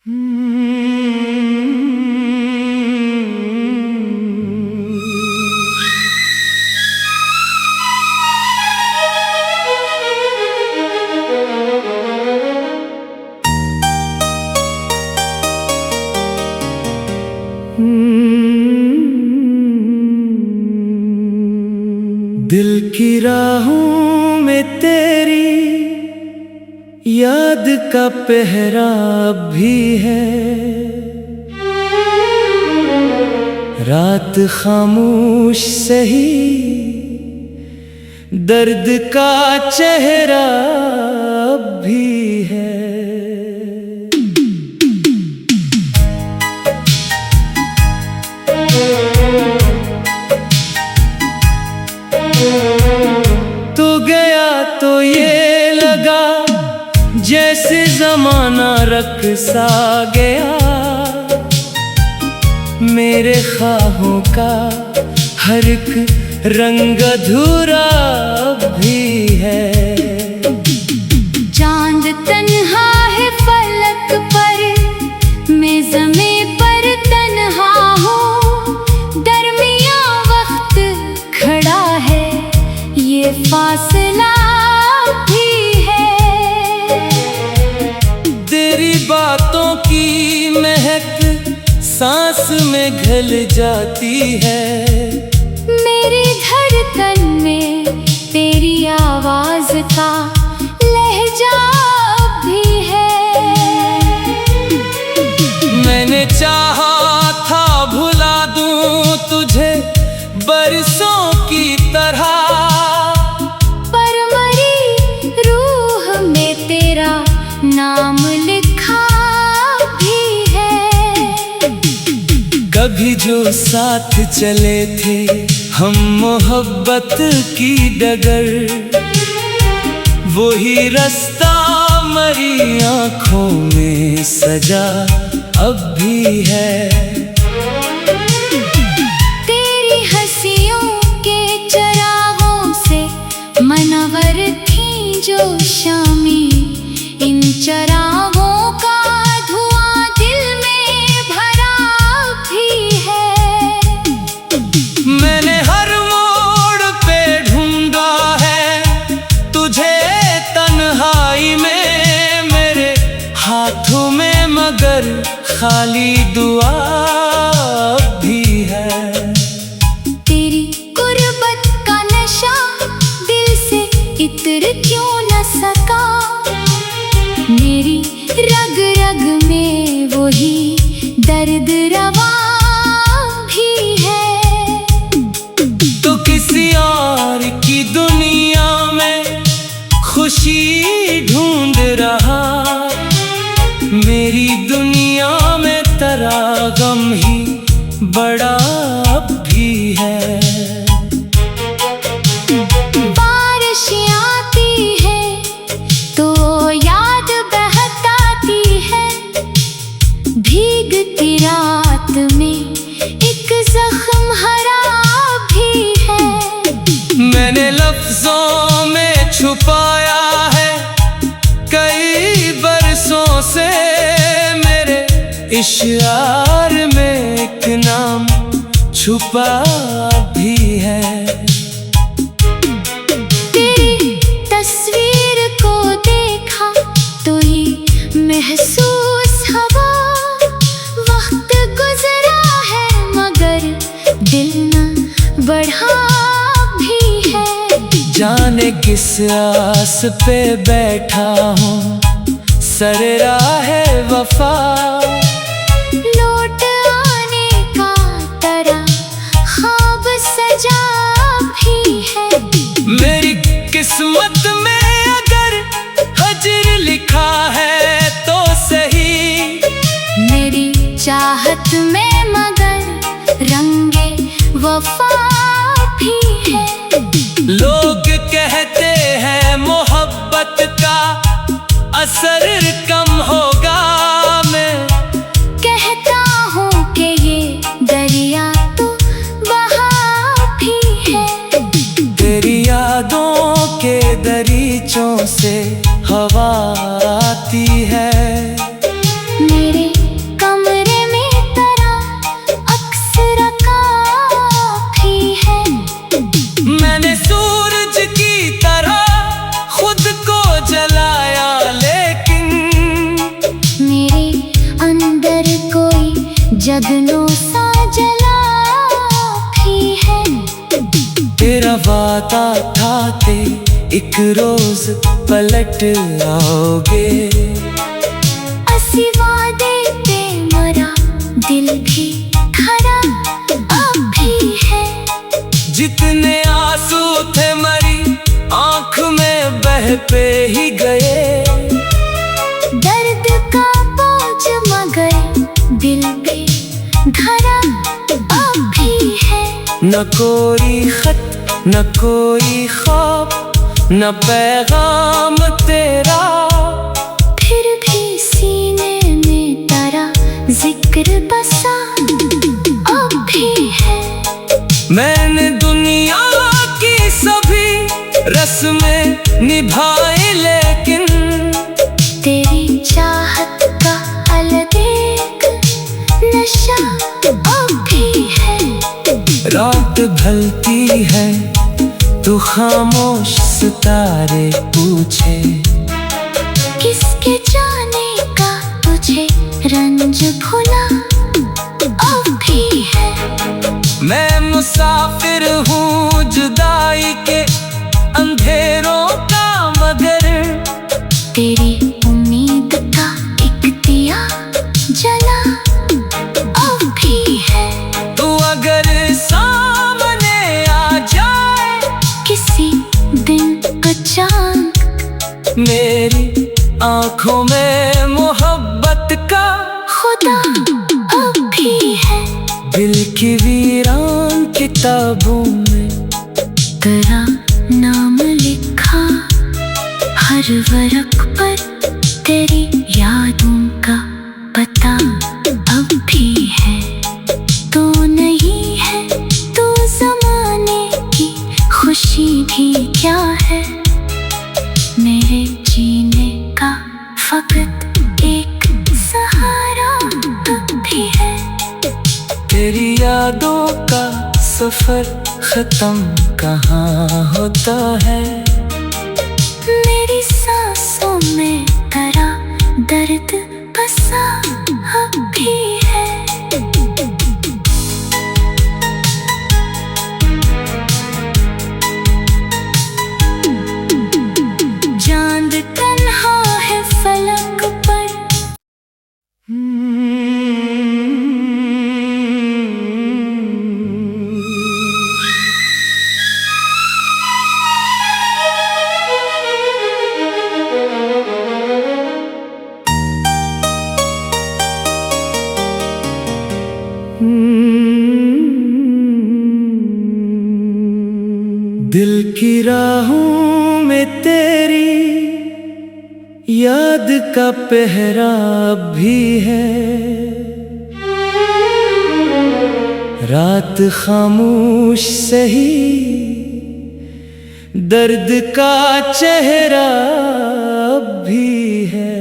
दिल की राहों में तेरी याद का पहरा भी है। रात खामोश सही दर्द का चेहरा भी है। तो गया तो ये लगा जैसे जमाना रक़्सा गया। मेरे ख्वाबों का हर एक रंग अधूरा भी है। चांद तन्हा है फलक पर, मैं ज़मीं पर तन्हा हूँ। दरमिया वक्त खड़ा है, ये फासला भी है। तेरी बातों की महक सांस में घुल जाती है। मेरी धड़कन में तेरी आवाज का लहजा भी है। मैंने चाहा था भुला दूं तुझे बरसों की तरह, पर मरी रूह में तेरा नाम लिखा भी है। कभी जो साथ चले थे हम मोहब्बत की डगर, वही रास्ता मरी आँखों में सजा अब भी है। तेरी हंसियों के चरागों से मनवर थी जो शामी, इन चरागों का धुआं दिल में भरा भी है। मैंने हर मोड़ पे ढूंढा है तुझे तन्हाई में, मेरे हाथों में मगर खाली दुआ भी है। तेरी गुर्बत का नशा दिल से इतर क्यों न सका। मेरी रग रग में वही दर्द रवा भी है। तो किसी और की दुनिया में खुशी ढूंढ रहा, मेरी दुनिया में तेरा गम ही बड़ा भी है। बारिश आती है तो याद बहताती है। भीगती रात में एक जख्म हरा भी है। मैंने लफ्जों में छुपाया है कई बरसों से, मेरे इशार में एक नाम छुपा भी है। तेरी तस्वीर को देखा तो ही महसूस हवा। वक्त गुजरा है मगर दिल न बढ़ा भी है। जाने किस आस पे बैठा हूँ सर राहे वफा, लौट आने का तरह ख्वाब सजा भी है। मेरी किस्मत में अगर हजर लिखा है तो सही, मेरी चाहत में मगर रंगे वफा भी है। लोग कहते हैं मोहब्बत का असर कम होगा, मैं जगनों सा जला भी है। तेरा वादा था ते एक रोज पलट आओगे। असी वादे पे मरा दिल भी खरा अब भी है। जितने आंसू थे मरी आंख में बह पे ही गए। दर्द का बोझ मगर दिल पे धरा अब भी है। न कोई खत न कोई ख्वाब न पैगाम तेरा, फिर भी सीने में तेरा जिक्र बसा अब भी है। मैंने दुनिया की सभी रस्में निभाई लेकिन तेरी चाहत का अलग एक नशा अब भी है। रात ढलती है तू खामोश सितारे पूछे। किसके जाने का तुझे रंज भुला अब भी है। मैं मुसाफिर हूँ जुदाई के अंधेरों का मगर तेरी उम्मीद का एक दिया जला अब भी है। तू अगर सामने आ जाए किसी दिन अचानक मेरी आंखों में मोहब्बत का खुदा अब भी है। दिल की वीरान किताबों में तेरा नाम लिखा हर वर्क पर तेरी यादों का पता अब भी है। तू नहीं है तो ज़माने की खुशी भी क्या है। मेरे जीने का फकत एक सहारा अब भी है। तेरी यादों का सफर खत्म कहाँ होता है। मेरी सांसों में तेरा दर्द बसा अब भी है। चांद तन्हा है फलक पर। दिल की राहों में तेरी याद का पहरा अब भी है। रात खामोश सही दर्द का चेहरा अब भी है।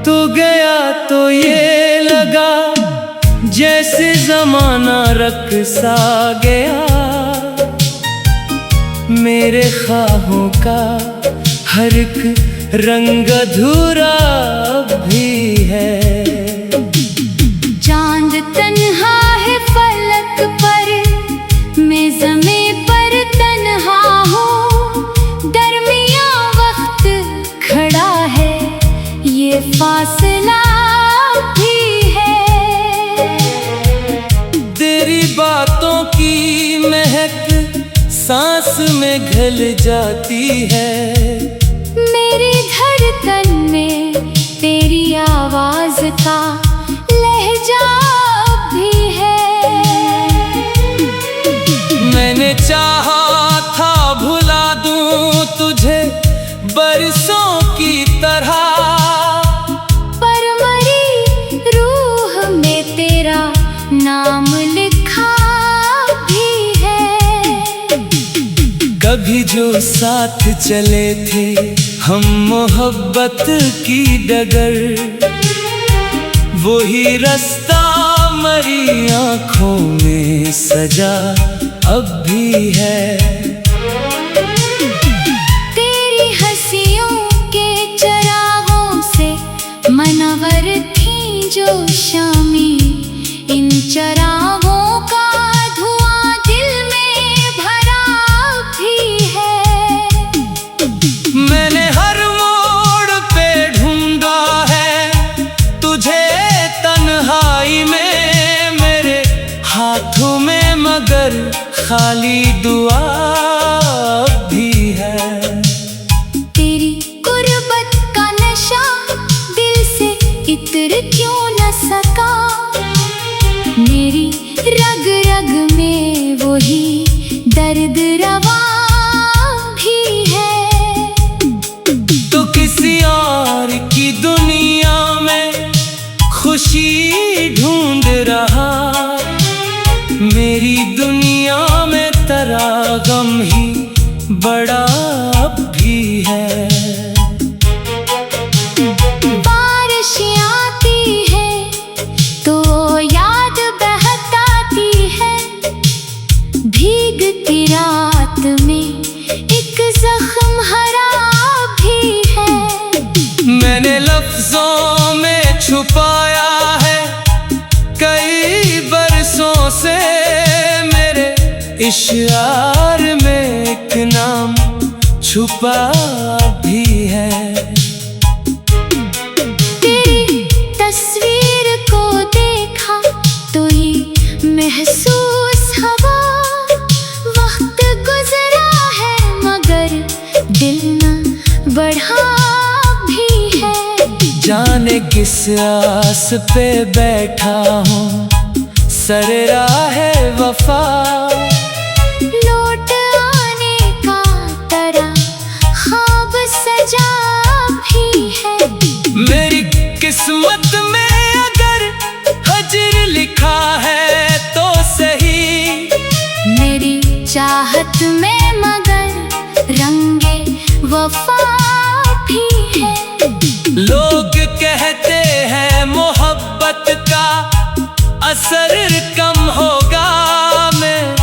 तो गया तो ये लगा जैसे जमाना रक़्सा गया। मेरे ख्वाहों का हर एक रंग अधूरा अब भी है। चांद तन्हा है फलक पर, मैं ज़मीं पर तन्हा हूँ। दरमियाँ वक्त खड़ा है, ये फासला भी है। तेरी बातों की महक सांस में घुल जाती है। मेरी धड़कन में तेरी आवाज का लहजा भी है। मैंने चाहा था भुला दूं तुझे बरसों की तरह, पर मरी रूह में तेरा नाम लिखा भी है। कभी जो साथ चले थे हम मोहब्बत की डगर, वही रास्ता मरी आँखों में सजा अब भी है। मगर खाली दुआ भी है। तेरी गुर्बत का नशा दिल से इतर क्यों न सका, मेरी रग रग में वही दर्द रवा भी है। तो किसी और की दुनिया में खुशी ढूंढ रहा, मेरी दुनिया में तेरा गम ही बड़ा भी है। बारिश आती है तो याद बहताती है, भीगती रात में एक जख्म हरा भी है। मैंने लफ्जों में छुपाया है कई बरसों से, मेरे इशार में एक नाम छुपा भी है। तेरी तस्वीर को देखा तो ये महसूस हवा, वक्त गुजरा है मगर दिल न बढ़ा भी है। जाने किस आस पे बैठा हूँ सर राहे वफा, लौट आने का तरह ख्वाब सजा भी है। मेरी किस्मत में अगर हजर लिखा है तो सही, मेरी चाहत में मगर रंगे वफा भी है। लोग कहते हैं मोहब्बत का असर कम होगा, मैं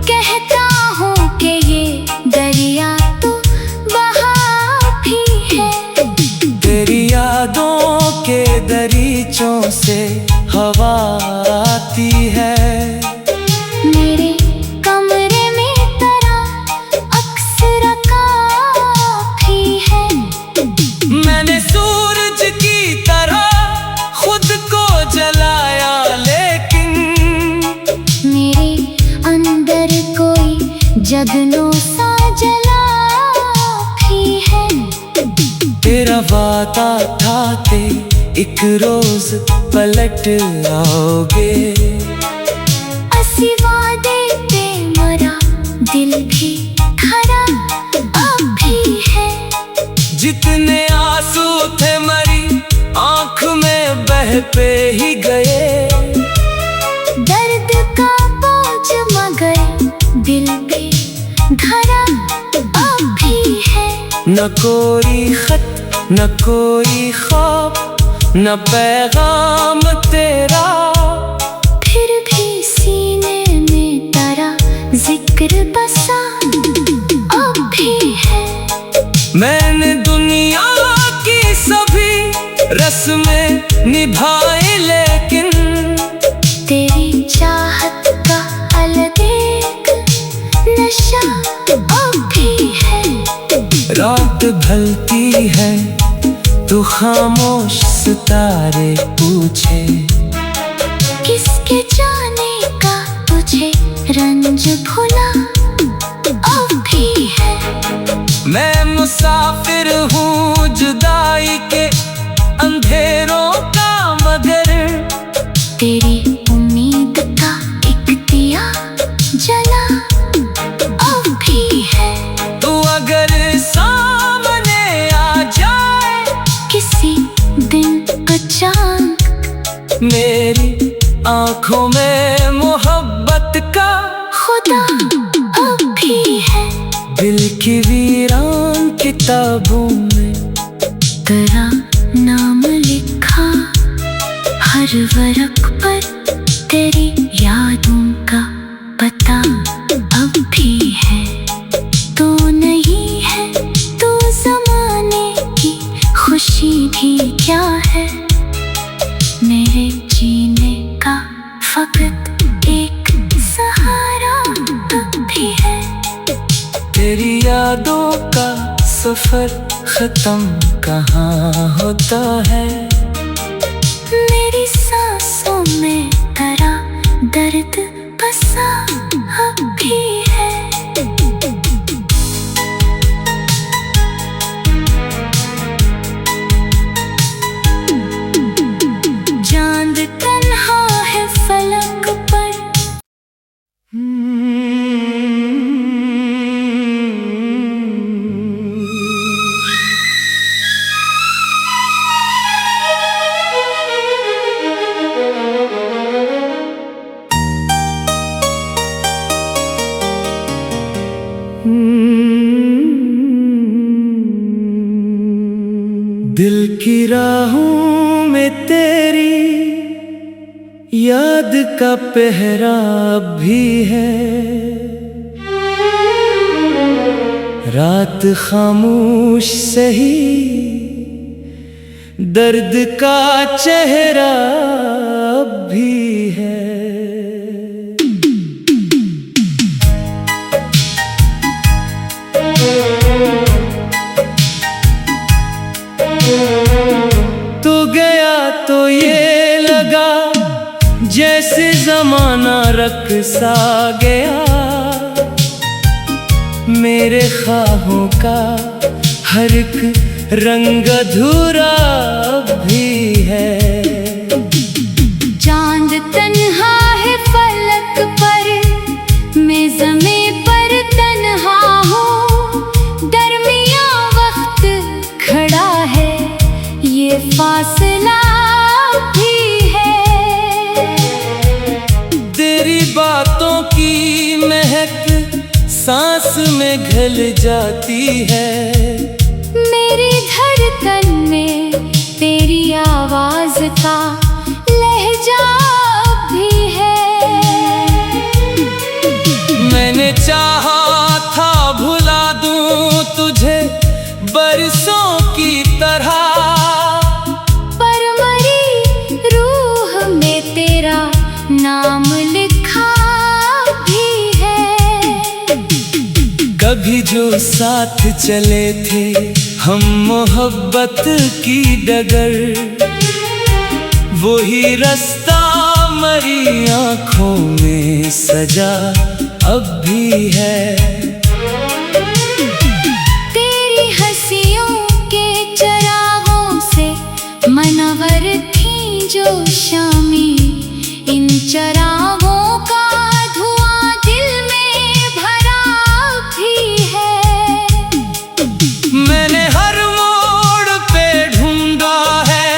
कहता हूँ कि ये दरिया तो बहा भी है। तेरी यादों के दरीचों से हवा आती है। मेरे कमरे में तेरा अक्स काफी है। मैंने सूरज की तरह खुद को जलाया, लेकिन मेरे अंदर कोई जगनों सा जला भी है। तेरा वादा था कि एक रोज पलट आओगे, असी वादे पे मरा दिल भी खरा अब भी है। जितने आंसू थे मरी आंख में बह पे ही गए, दर्द का बोझ मगर दिल पे धरा अब भी है। न कोई खत न कोई ख्वाब न पैगाम तेरा, फिर भी सीने में तेरा जिक्र बसा अब भी है। मैंने दुनिया की सभी रस्में निभाई, लेकिन तेरी चाहत का अलग एक नशा अब भी है। रात ढलती है तू खामोश सितारे पूछे, किसके जाने का तुझे रंज भुला अब भी है। मैं मुसाफिर हूँ जुदाई के अंधेरों का, मगर तेरी उम्मीद का एक दिया जला अब भी है। तू अगर सामने आ जाए किसी दिन का चांद, मेरी आंखों में मोहब्बत का खुदा अब भी है। दिल की वीरान किताबों में तेरा नाम लिखा, हर वर्क पर तेरी यादों का पता अब भी है। तो नहीं है तो जमाने की खुशी भी क्या है, मेरे जीने का फकत एक सहारा अब भी है। तेरी यादों का सफर खत्म कहाँ होता है, मेरी सांसों में तेरा दर्द बसा दिल की राहों में तेरी याद का पहरा अब भी है। रात खामोश सही दर्द का चेहरा अब भी है। तो गया तो ये लगा जैसे जमाना रक़्सा गया। मेरे ख्वाहों का हर एक रंग अधूरा भी है। चांद तन्हा है फलक पर, मैं ज़मीं पर तन्हा हूँ। दरमियाँ वक्त खड़ा है, ये फासला भी है। तेरी बातों की महक सांस में घुल जाती है। मेरी धड़कन में तेरी आवाज़ का लहजा भी है। मैंने चाहा था भुला दूं तुझे बरसों की तरह, पर मरी रूह में तेरा नाम लिखा भी है। कभी जो साथ चले थे हम मोहब्बत की डगर, वही रास्ता मरी आँखों में सजा अब भी है। तेरी हंसियों के चरागों से मनवर थी जो शामी, इन चरागों का धुआं दिल में भरा भी है। मैंने हर मोड़ पे ढूंढा है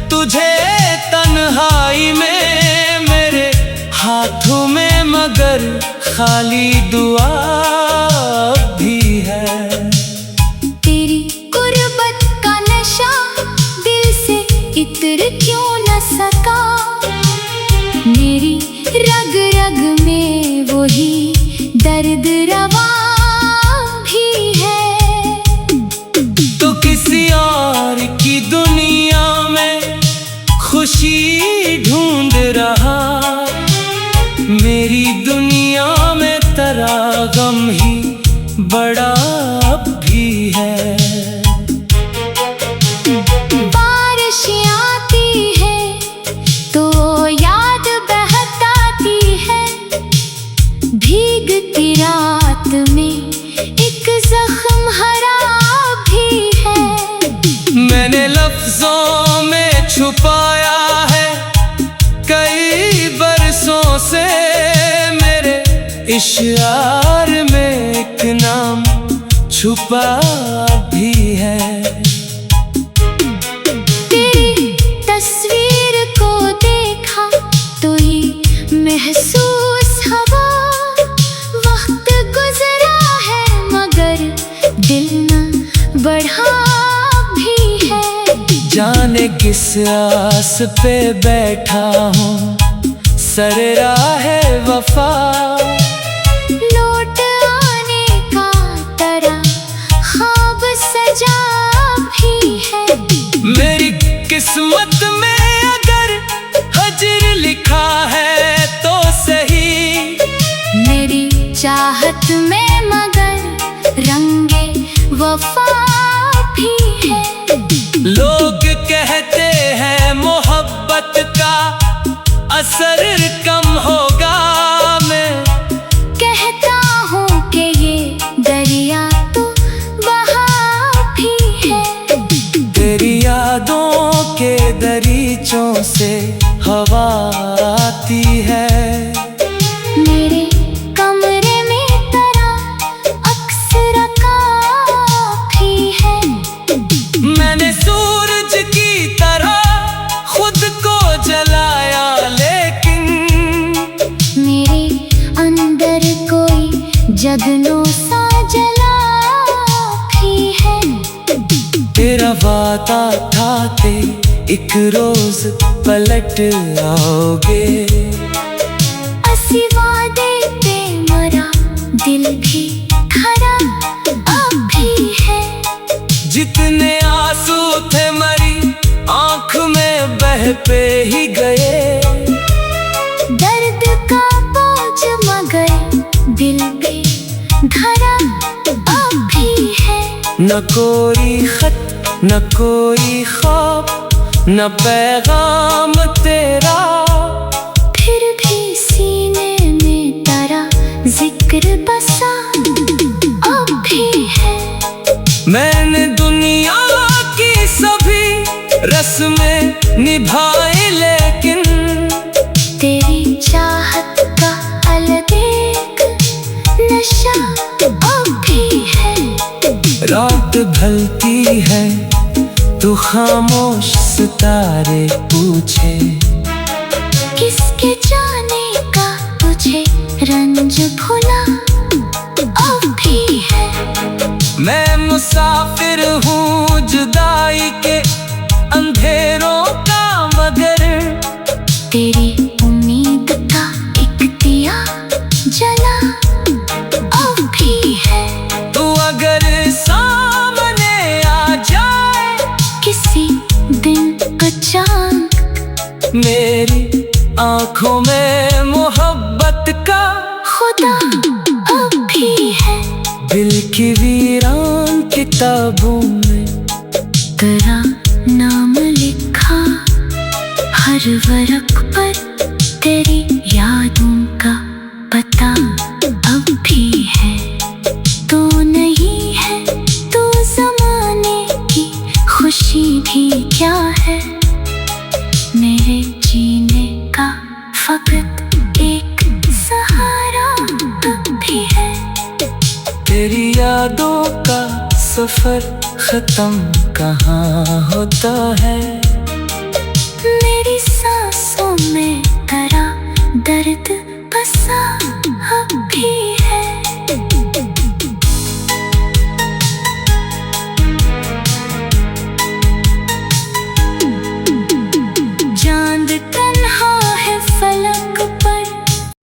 तुझे तन्हाई में, मेरे हाथों में मगर खाली दुआ भी है। तेरी गुर्बत का नशा दिल से इतर क्यों न सका। मेरी रग रग में वही दर्द रवा भी है। तो किसी और की दुनिया में खुशी ढूंढ रहा, मेरी दुनिया में तेरा गम ही बड़ा अब भी है। बारिश आती है तो याद बहताती है। भीगती रात में एक जख्म हरा भी है। मैंने लफ्जों में छुपाया है कई बरसों से, मेरे इशार में एक नाम छुपा भी है। तेरी तस्वीर को देखा तो ही महसूस हवा। वक्त गुजरा है मगर दिल न बढ़ा भी है। जाने किस आस पे बैठा हूँ सर राहे वफा, लौट आने का तरह ख्वाब सजा भी है। मेरी किस्मत में अगर हजर लिखा है तो सही, मेरी चाहत में मगर रंगे वफा भी है। लोग कहते हैं मोहब्बत का असर कम होगा, मैं कहता हूँ कि ये दरिया तो बहा भी है। तेरी यादों के दरीचों से हवा आती है। मेरे कमरे में तेरा अक्स रखा भी है। मैंने सूरज की तरह खुद को जलाया, लेकिन मेरे अंदर कोई जगनों सा जला भी है। तेरा वादा था ते एक रोज पलट आओगे। असी वादे पे मरा दिल भी खरा अब भी है। जितने आंसू थे मरी आंख में बह पे ही गए। दर्द का बोझ मगर दिल भी धरा अब भी है। न कोई खत न कोई ख्वाब न पैगाम तेरा, फिर भी सीने में तेरा जिक्र बसा अब भी है। मैंने दुनिया की सभी रस्में निभाई लेकिन तेरी चाहत का अलग एक नशा अब भी है। रात ढलती है तू खामोश सितारे पूछे, किसके जाने का तुझे रंज भुला अब भी है। मैं मुसाफिर हूँ जुदाई के अंधेरों का मगर तेरी उम्मीद का एक दिया जला अब भी है। तू अगर सामने आ जाए किसी दिन का चांद मेरी आंखों में मोहब्बत का खुदा अब भी है। दिल की वीरान किताबों में तेरा नाम लिखा हर वर्क पर तेरी यादों का पता अब भी है। तू नहीं है तो जमाने की खुशी भी क्या है। मेरे जीने का फकत एक सहारा अब भी है। तेरी यादों का सफर खत्म कहाँ होता है। मेरी सांसों में तेरा दर्द बसा अब भी